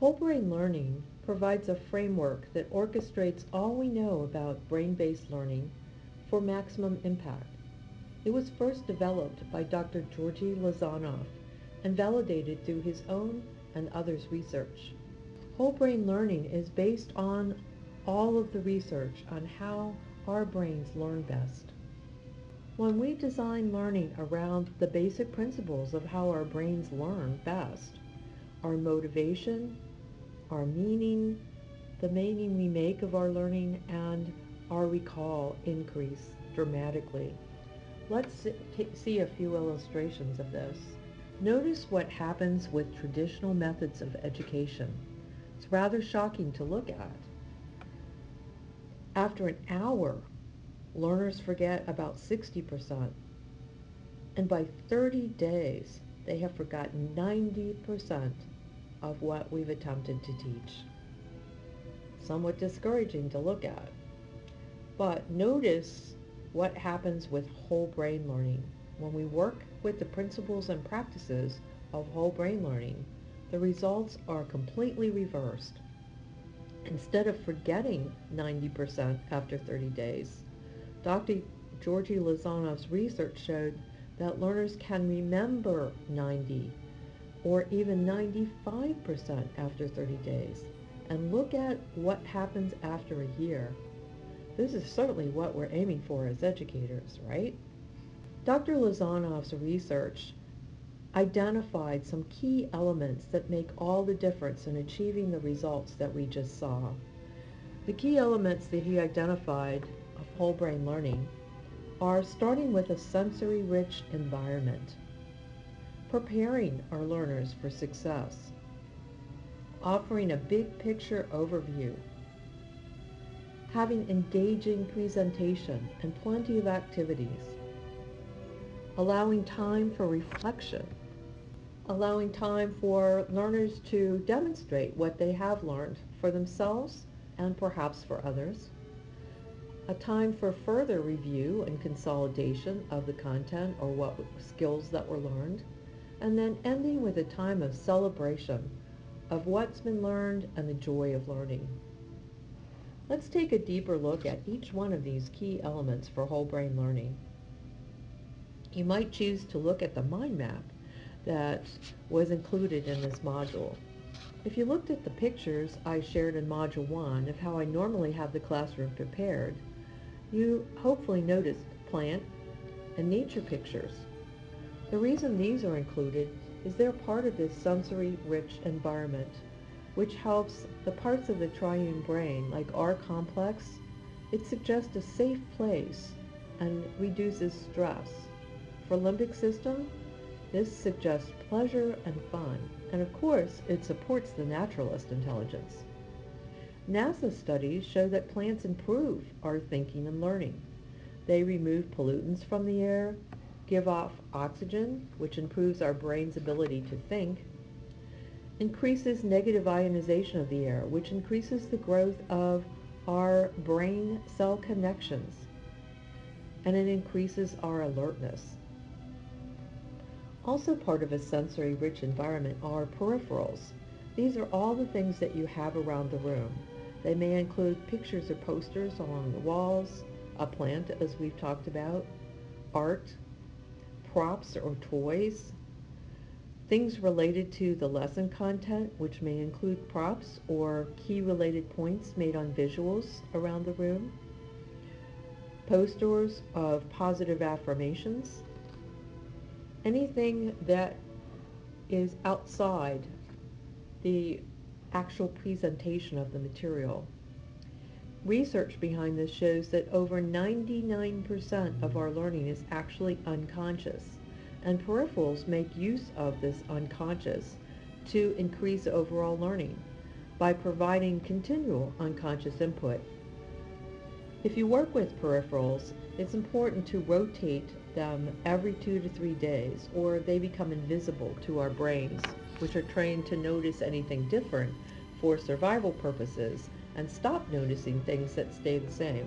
Whole brain learning provides a framework that orchestrates all we know about brain-based learning for maximum impact. It was first developed by Dr. Georgy Lozanoff and validated through his own and others' research. Whole brain learning is based on all of the research on how our brains learn best. When we design learning around the basic principles of how our brains learn best, our motivation, our meaning, the meaning we make of our learning, and our recall increase dramatically. Let's see a few illustrations of this. Notice what happens with traditional methods of education. It's rather shocking to look at. After an hour, learners forget about 60%, and by 30 days, they have forgotten 90% of what we've attempted to teach. Somewhat discouraging to look at. But notice what happens with whole brain learning. When we work with the principles and practices of whole brain learning, the results are completely reversed. Instead of forgetting 90% after 30 days, Dr. Georgy Lozanoff's research showed that learners can remember 90 or even 95% after 30 days. And look at what happens after a year. This is certainly what we're aiming for as educators, right? Dr. Lozanoff's research identified some key elements that make all the difference in achieving the results that we just saw. The key elements that he identified of whole brain learning are starting with a sensory-rich environment, preparing our learners for success, offering a big picture overview, having engaging presentation and plenty of activities, allowing time for reflection, allowing time for learners to demonstrate what they have learned for themselves and perhaps for others, a time for further review and consolidation of the content or what skills that were learned, and then ending with a time of celebration of what's been learned and the joy of learning. Let's take a deeper look at each one of these key elements for whole brain learning. You might choose to look at the mind map that was included in this module. If you looked at the pictures I shared in Module 1 of how I normally have the classroom prepared, you hopefully noticed plant and nature pictures. The reason these are included is they're part of this sensory-rich environment, which helps the parts of the triune brain, like our complex. It suggests a safe place and reduces stress. For limbic system, this suggests pleasure and fun, and of course, it supports the naturalist intelligence. NASA studies show that plants improve our thinking and learning. They remove pollutants from the air, give off oxygen, which improves our brain's ability to think, increases negative ionization of the air, which increases the growth of our brain cell connections, and it increases our alertness. Also part of a sensory-rich environment are peripherals. These are all the things that you have around the room. They may include pictures or posters along the walls, a plant as we've talked about, art, props or toys, things related to the lesson content, which may include props or key related points made on visuals around the room, posters of positive affirmations, anything that is outside the actual presentation of the material. Research behind this shows that over 99% of our learning is actually unconscious, and peripherals make use of this unconscious to increase overall learning by providing continual unconscious input. If you work with peripherals, it's important to rotate them every 2 to 3 days, or they become invisible to our brains, which are trained to notice anything different for survival purposes and stop noticing things that stay the same.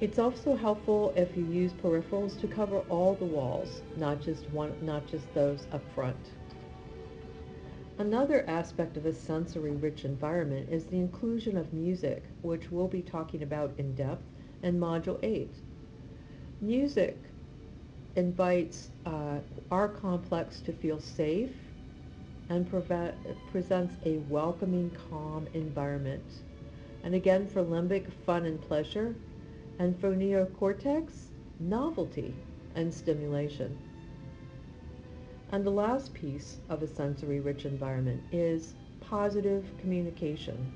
It's also helpful if you use peripherals to cover all the walls, not just those up front. Another aspect of a sensory-rich environment is the inclusion of music, which we'll be talking about in depth in Module 8. Music invites our complex to feel safe and presents a welcoming, calm environment. And again, for limbic, fun and pleasure, and for neocortex, novelty and stimulation. And the last piece of a sensory-rich environment is positive communication,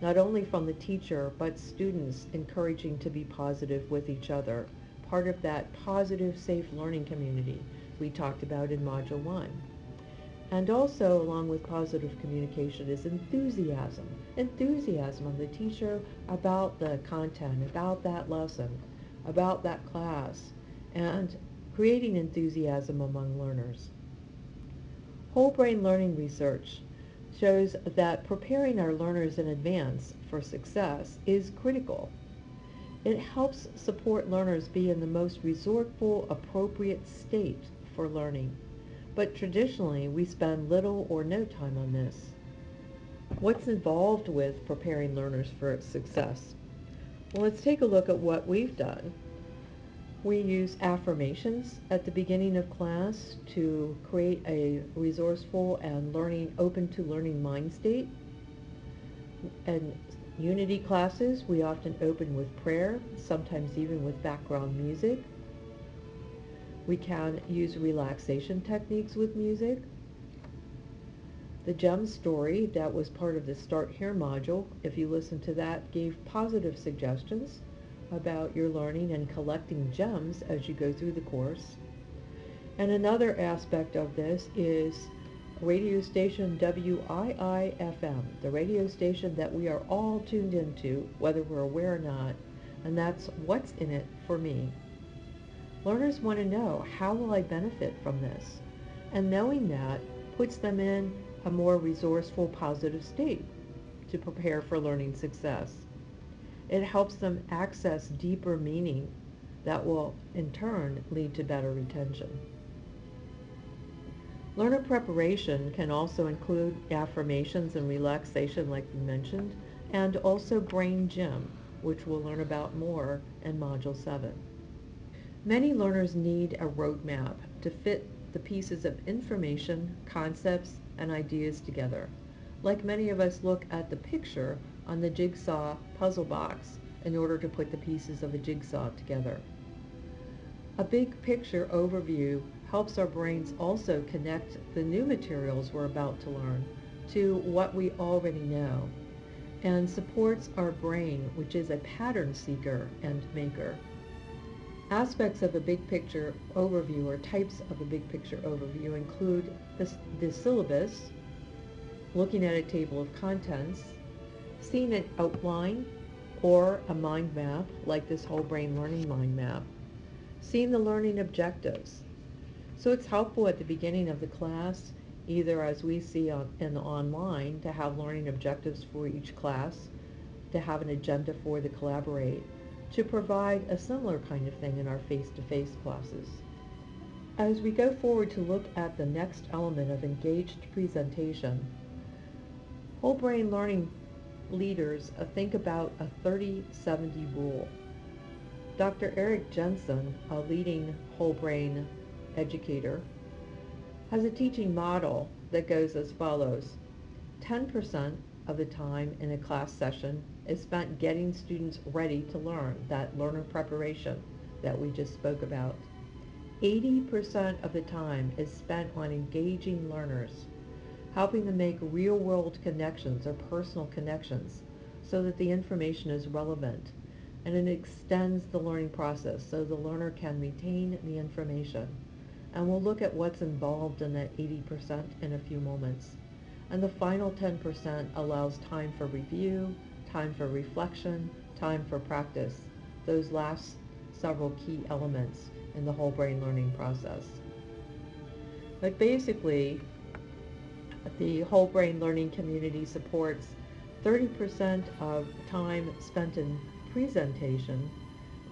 not only from the teacher, but students encouraging to be positive with each other, part of that positive, safe learning community we talked about in Module 1. And also, along with positive communication, is enthusiasm. Enthusiasm of the teacher about the content, about that lesson, about that class, and creating enthusiasm among learners. Whole brain learning research shows that preparing our learners in advance for success is critical. It helps support learners be in the most resourceful, appropriate state for learning. But traditionally, we spend little or no time on this. What's involved with preparing learners for success? Well, let's take a look at what we've done. We use affirmations at the beginning of class to create a resourceful and open to learning mind state. And Unity classes, we often open with prayer, sometimes even with background music. We can use relaxation techniques with music. The gem story that was part of the Start Here module, if you listen to that, gave positive suggestions about your learning and collecting gems as you go through the course. And another aspect of this is radio station WIIFM, the radio station that we are all tuned into, whether we're aware or not, and that's what's in it for me. Learners want to know, how will I benefit from this? And knowing that puts them in a more resourceful, positive state to prepare for learning success. It helps them access deeper meaning that will, in turn, lead to better retention. Learner preparation can also include affirmations and relaxation, like we mentioned, and also brain gym, which we'll learn about more in Module 7. Many learners need a roadmap to fit the pieces of information, concepts, and ideas together. Like many of us look at the picture on the jigsaw puzzle box in order to put the pieces of a jigsaw together. A big picture overview helps our brains also connect the new materials we're about to learn to what we already know, and supports our brain, which is a pattern seeker and maker. Aspects of a big picture overview, or types of a big picture overview, include the syllabus, looking at a table of contents, seeing an outline or a mind map, like this whole brain learning mind map, seeing the learning objectives. So it's helpful at the beginning of the class, either as we see in online, to have learning objectives for each class, to have an agenda for the collaborate, to provide a similar kind of thing in our face-to-face classes. As we go forward to look at the next element of engaged presentation, whole brain learning leaders think about a 30-70 rule. Dr. Eric Jensen, a leading whole brain educator, has a teaching model that goes as follows. 10% of the time in a class session is spent getting students ready to learn, that learner preparation that we just spoke about. 80% of the time is spent on engaging learners, helping them make real-world connections or personal connections so that the information is relevant, and it extends the learning process so the learner can retain the information. And we'll look at what's involved in that 80% in a few moments. And the final 10% allows time for review, time for reflection, time for practice, those last several key elements in the whole brain learning process. But basically, the whole brain learning community supports 30% of time spent in presentation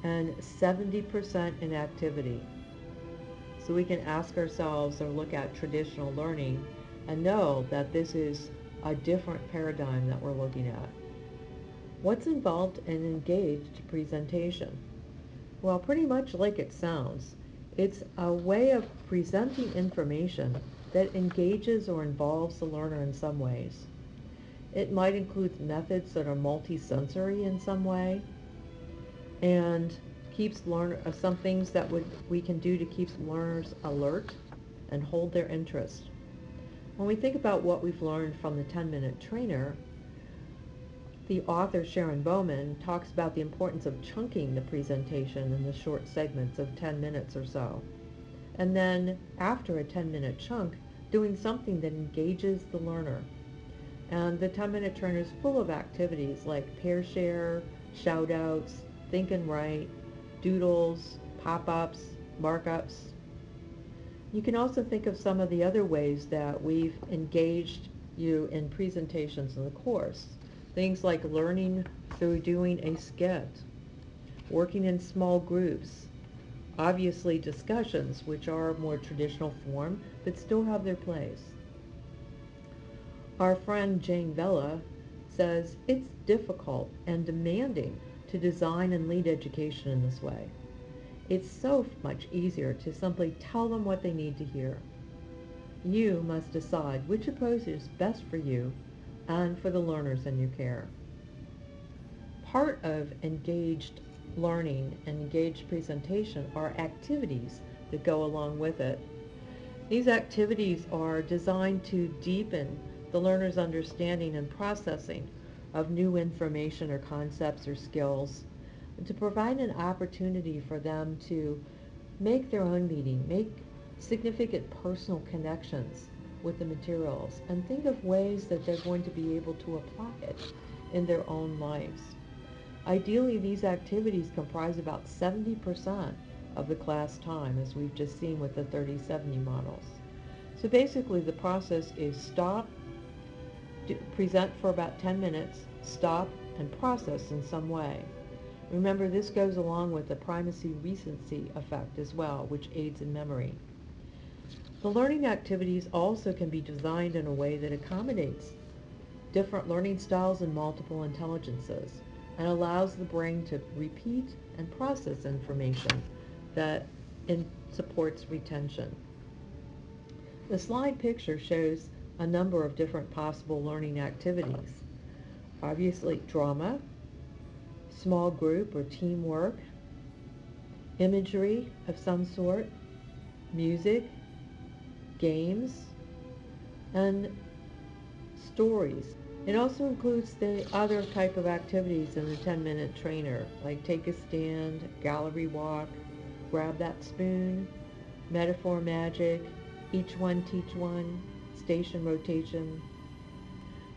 and 70% in activity. So we can ask ourselves or look at traditional learning and know that this is a different paradigm that we're looking at. What's involved in engaged presentation? Well, pretty much like it sounds. It's a way of presenting information that engages or involves the learner in some ways. It might include methods that are multisensory in some way and keeps learner some things that we can do to keep learners alert and hold their interest. When we think about what we've learned from the 10-minute trainer, the author Sharon Bowman talks about the importance of chunking the presentation in the short segments of 10 minutes or so. And then after a 10-minute chunk, doing something that engages the learner. And the 10-minute trainer is full of activities like pair share, shout outs, think and write, doodles, pop-ups, markups. You can also think of some of the other ways that we've engaged you in presentations in the course. Things like learning through doing a skit, working in small groups, obviously discussions, which are a more traditional form, but still have their place. Our friend Jane Vella says it's difficult and demanding to design and lead education in this way. It's so much easier to simply tell them what they need to hear. You must decide which approach is best for you and for the learners in your care. Part of engaged learning and engaged presentation are activities that go along with it. These activities are designed to deepen the learner's understanding and processing of new information or concepts or skills, and to provide an opportunity for them to make their own meaning, make significant personal connections with the materials, and think of ways that they're going to be able to apply it in their own lives. Ideally, these activities comprise about 70% of the class time, as we've just seen with the 30-70 models. So basically, the process is stop, present for about 10 minutes, stop, and process in some way. Remember, this goes along with the primacy-recency effect as well, which aids in memory. The learning activities also can be designed in a way that accommodates different learning styles and multiple intelligences, and allows the brain to repeat and process information that supports retention. The slide picture shows a number of different possible learning activities. Obviously, drama, small group or teamwork, imagery of some sort, music, games, and stories. It also includes the other type of activities in the 10-minute trainer, like take a stand, gallery walk, grab that spoon, metaphor magic, each one teach one, station rotation.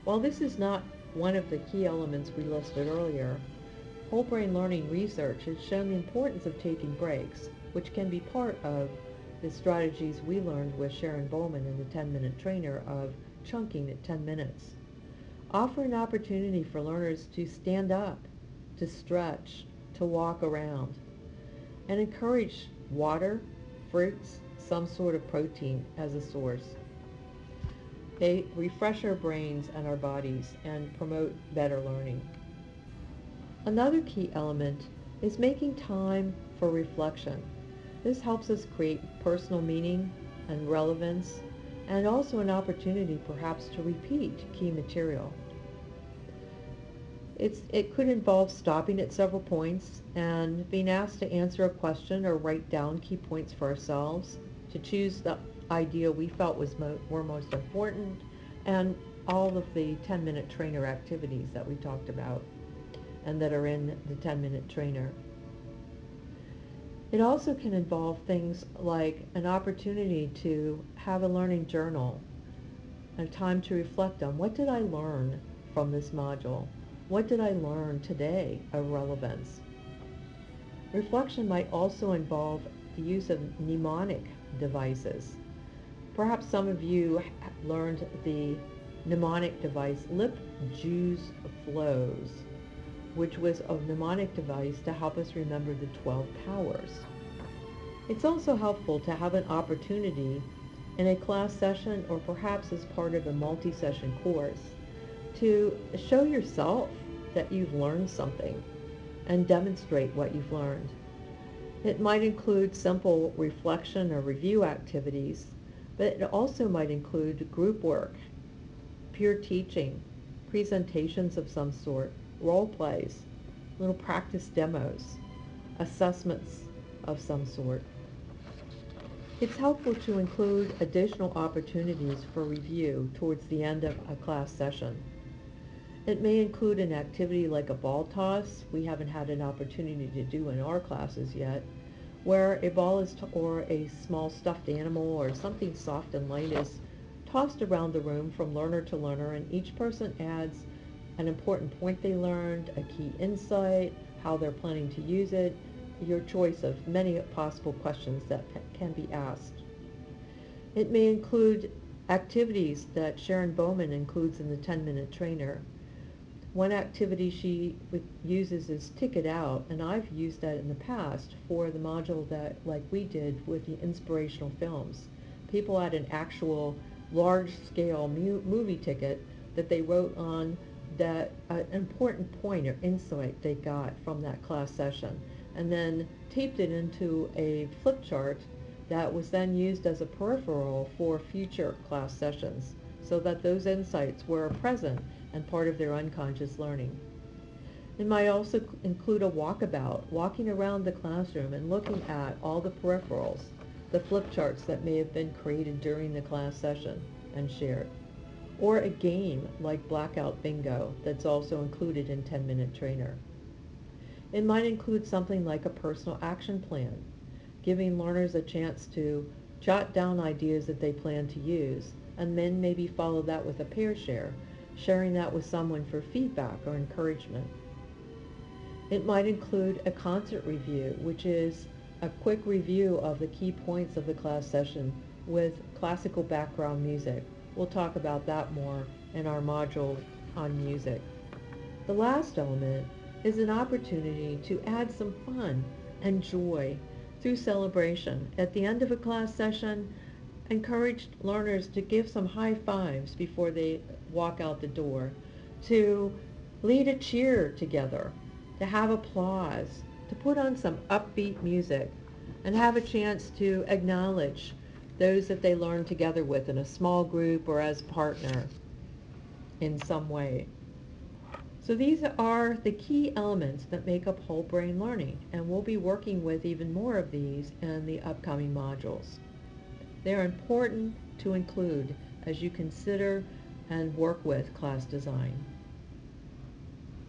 While this is not one of the key elements we listed earlier, whole brain learning research has shown the importance of taking breaks, which can be part of the strategies we learned with Sharon Bowman in the 10-minute trainer of chunking at 10 minutes. Offer an opportunity for learners to stand up, to stretch, to walk around, and encourage water, fruits, some sort of protein as a source. They refresh our brains and our bodies and promote better learning. Another key element is making time for reflection. This helps us create personal meaning and relevance, and also an opportunity perhaps to repeat key material. It could involve stopping at several points and being asked to answer a question or write down key points for ourselves, to choose the idea we felt were most important, and all of the 10-minute trainer activities that we talked about and that are in the 10-minute trainer. It also can involve things like an opportunity to have a learning journal, a time to reflect on what did I learn from this module? What did I learn today of relevance? Reflection might also involve the use of mnemonic devices. Perhaps some of you learned the mnemonic device Lip Juice Flows, which was a mnemonic device to help us remember the 12 powers. It's also helpful to have an opportunity in a class session or perhaps as part of a multi-session course to show yourself that you've learned something and demonstrate what you've learned. It might include simple reflection or review activities, but it also might include group work, peer teaching, presentations of some sort, role plays, little practice demos, assessments of some sort. It's helpful to include additional opportunities for review towards the end of a class session. It may include an activity like a ball toss we haven't had an opportunity to do in our classes yet, where a ball is or a small stuffed animal or something soft and light is tossed around the room from learner to learner, and each person adds an important point they learned, a key insight, how they're planning to use it, your choice of many possible questions that can be asked. It may include activities that Sharon Bowman includes in the 10-minute trainer. One activity she uses is Tick It Out, and I've used that in the past for the module that, like we did with the inspirational films. People had an actual large-scale movie ticket that they wrote on that an important point or insight they got from that class session, and then taped it into a flip chart that was then used as a peripheral for future class sessions so that those insights were present and part of their unconscious learning. It might also include a walkabout, walking around the classroom and looking at all the peripherals, the flip charts that may have been created during the class session and shared. Or a game like Blackout Bingo that's also included in 10-minute trainer. It might include something like a personal action plan, giving learners a chance to jot down ideas that they plan to use, and then maybe follow that with a peer share, sharing that with someone for feedback or encouragement. It might include a concert review, which is a quick review of the key points of the class session with classical background music. We'll talk about that more in our module on music. The last element is an opportunity to add some fun and joy through celebration. At the end of a class session, encourage learners to give some high fives before they walk out the door, to lead a cheer together, to have applause, to put on some upbeat music, and have a chance to acknowledge those that they learn together with in a small group or as partner in some way. So these are the key elements that make up whole brain learning, and we'll be working with even more of these in the upcoming modules. They are important to include as you consider and work with class design.